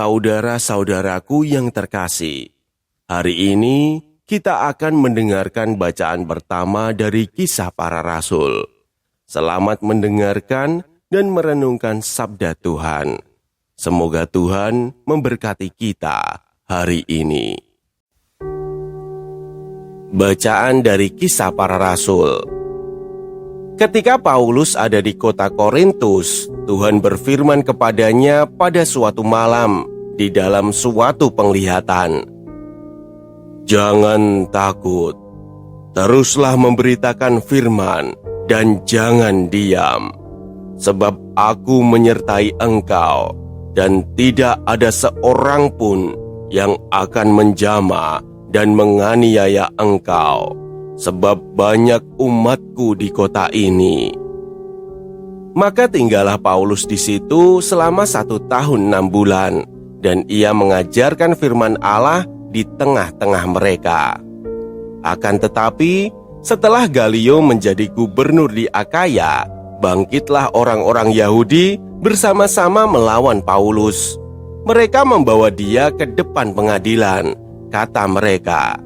Saudara-saudaraku yang terkasih, hari ini kita akan mendengarkan bacaan pertama dari Kisah Para Rasul. Selamat mendengarkan dan merenungkan sabda Tuhan. Semoga Tuhan memberkati kita hari ini. Bacaan dari Kisah Para Rasul. Ketika Paulus ada di kota Korintus, Tuhan berfirman kepadanya pada suatu malam di dalam suatu penglihatan. Jangan takut, teruslah memberitakan firman dan jangan diam, sebab aku menyertai engkau dan tidak ada seorang pun yang akan menjamah dan menganiaya engkau. Sebab banyak umatku di kota ini. Maka tinggallah Paulus di situ selama 1 tahun 6 bulan, dan ia mengajarkan firman Allah di tengah-tengah mereka. Akan tetapi, setelah Galio menjadi gubernur di Akaya, bangkitlah orang-orang Yahudi bersama-sama melawan Paulus. Mereka membawa dia ke depan pengadilan. Kata mereka,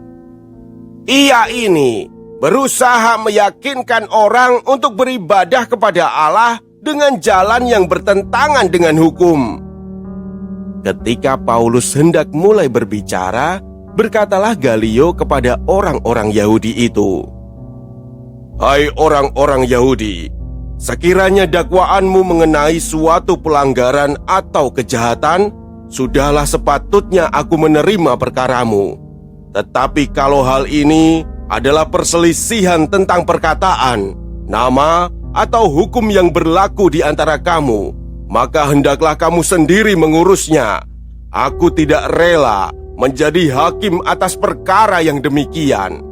"Ia ini berusaha meyakinkan orang untuk beribadah kepada Allah dengan jalan yang bertentangan dengan hukum." Ketika Paulus hendak mulai berbicara, berkatalah Galio kepada orang-orang Yahudi itu, "Hai orang-orang Yahudi, sekiranya dakwaanmu mengenai suatu pelanggaran atau kejahatan, sudahlah sepatutnya aku menerima perkaramu. Tetapi kalau hal ini adalah perselisihan tentang perkataan, nama, atau hukum yang berlaku di antara kamu, maka hendaklah kamu sendiri mengurusnya. Aku tidak rela menjadi hakim atas perkara yang demikian."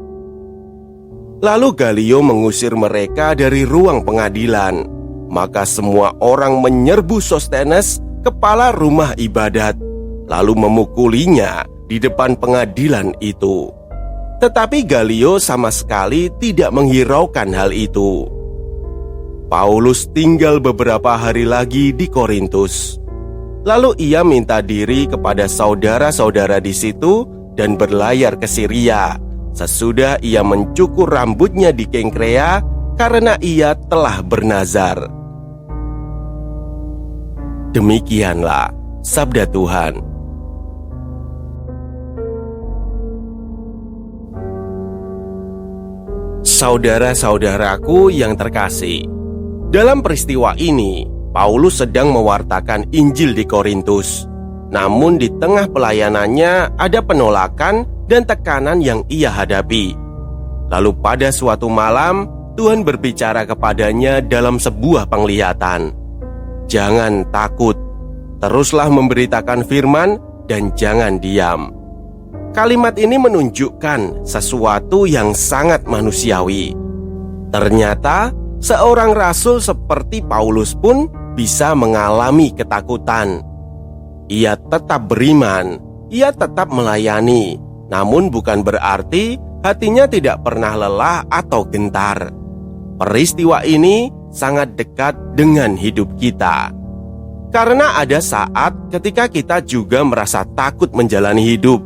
Lalu Galio mengusir mereka dari ruang pengadilan. Maka semua orang menyerbu Sostenes, kepala rumah ibadat, lalu memukulinya di depan pengadilan itu. Tetapi Galio sama sekali tidak menghiraukan hal itu. Paulus tinggal beberapa hari lagi di Korintus. Lalu ia minta diri kepada saudara-saudara di situ dan berlayar ke Syria. Sesudah ia mencukur rambutnya di Kengkrea karena ia telah bernazar. Demikianlah sabda Tuhan. Saudara-saudaraku yang terkasih, dalam peristiwa ini, Paulus sedang mewartakan Injil di Korintus. Namun di tengah pelayanannya ada penolakan dan tekanan yang ia hadapi. Lalu pada suatu malam, Tuhan berbicara kepadanya dalam sebuah penglihatan. Jangan takut, teruslah memberitakan firman dan jangan diam. Kalimat ini menunjukkan sesuatu yang sangat manusiawi. Ternyata seorang rasul seperti Paulus pun bisa mengalami ketakutan. Ia tetap beriman, ia tetap melayani, namun bukan berarti hatinya tidak pernah lelah atau gentar. Peristiwa ini sangat dekat dengan hidup kita. Karena ada saat ketika kita juga merasa takut menjalani hidup,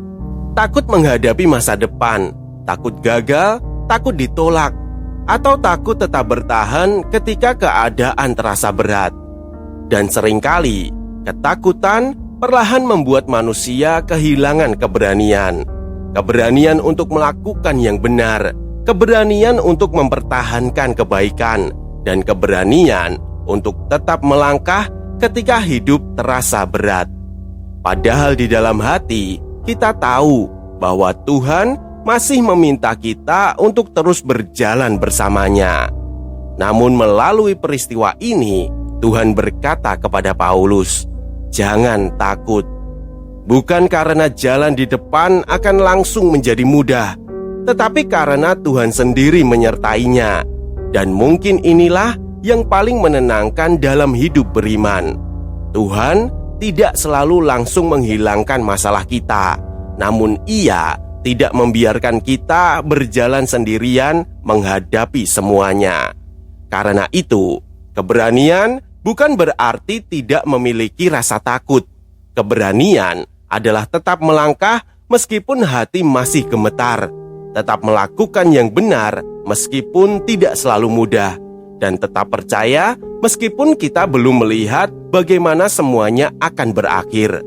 takut menghadapi masa depan, takut gagal, takut ditolak, atau takut tetap bertahan ketika keadaan terasa berat. Dan seringkali ketakutan perlahan membuat manusia kehilangan keberanian. Keberanian untuk melakukan yang benar, keberanian untuk mempertahankan kebaikan, dan keberanian untuk tetap melangkah ketika hidup terasa berat. Padahal di dalam hati kita tahu bahwa Tuhan masih meminta kita untuk terus berjalan bersamanya. Namun melalui peristiwa ini, Tuhan berkata kepada Paulus, "Jangan takut." Bukan karena jalan di depan akan langsung menjadi mudah, tetapi karena Tuhan sendiri menyertainya. Dan mungkin inilah yang paling menenangkan dalam hidup beriman. Tuhan tidak selalu langsung menghilangkan masalah kita, namun Ia tidak membiarkan kita berjalan sendirian menghadapi semuanya. Karena itu, keberanian bukan berarti tidak memiliki rasa takut, Keberanian adalah tetap melangkah meskipun hati masih gemetar, tetap melakukan yang benar meskipun tidak selalu mudah, dan tetap percaya meskipun kita belum melihat bagaimana semuanya akan berakhir.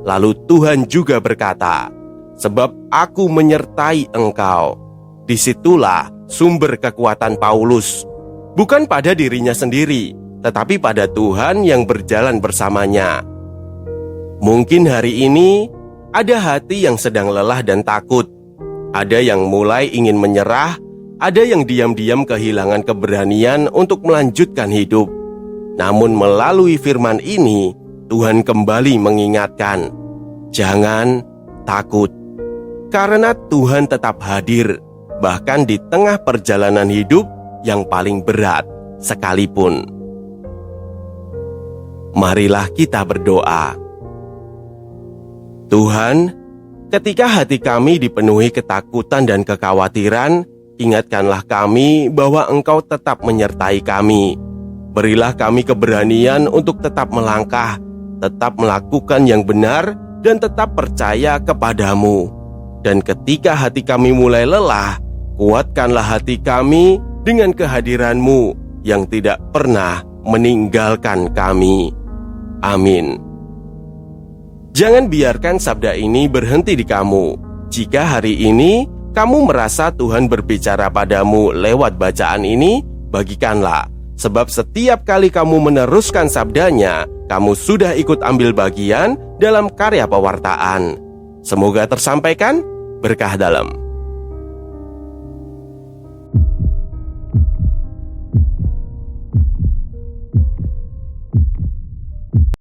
Lalu Tuhan juga berkata, "Sebab aku menyertai engkau." Disitulah sumber kekuatan Paulus, bukan pada dirinya sendiri, tetapi pada Tuhan yang berjalan bersamanya. Mungkin hari ini ada hati yang sedang lelah dan takut. Ada yang mulai ingin menyerah, ada yang diam-diam kehilangan keberanian untuk melanjutkan hidup. Namun melalui firman ini, Tuhan kembali mengingatkan, jangan takut. Karena Tuhan tetap hadir, bahkan di tengah perjalanan hidup yang paling berat sekalipun. Marilah kita berdoa. Tuhan, ketika hati kami dipenuhi ketakutan dan kekhawatiran, ingatkanlah kami bahwa Engkau tetap menyertai kami. Berilah kami keberanian untuk tetap melangkah, tetap melakukan yang benar, dan tetap percaya kepadamu. Dan ketika hati kami mulai lelah, kuatkanlah hati kami dengan kehadiran-Mu yang tidak pernah meninggalkan kami. Amin. Jangan biarkan sabda ini berhenti di kamu. Jika hari ini kamu merasa Tuhan berbicara padamu lewat bacaan ini, bagikanlah. Sebab setiap kali kamu meneruskan sabdanya, kamu sudah ikut ambil bagian dalam karya pewartaan. Semoga tersampaikan berkah dalam.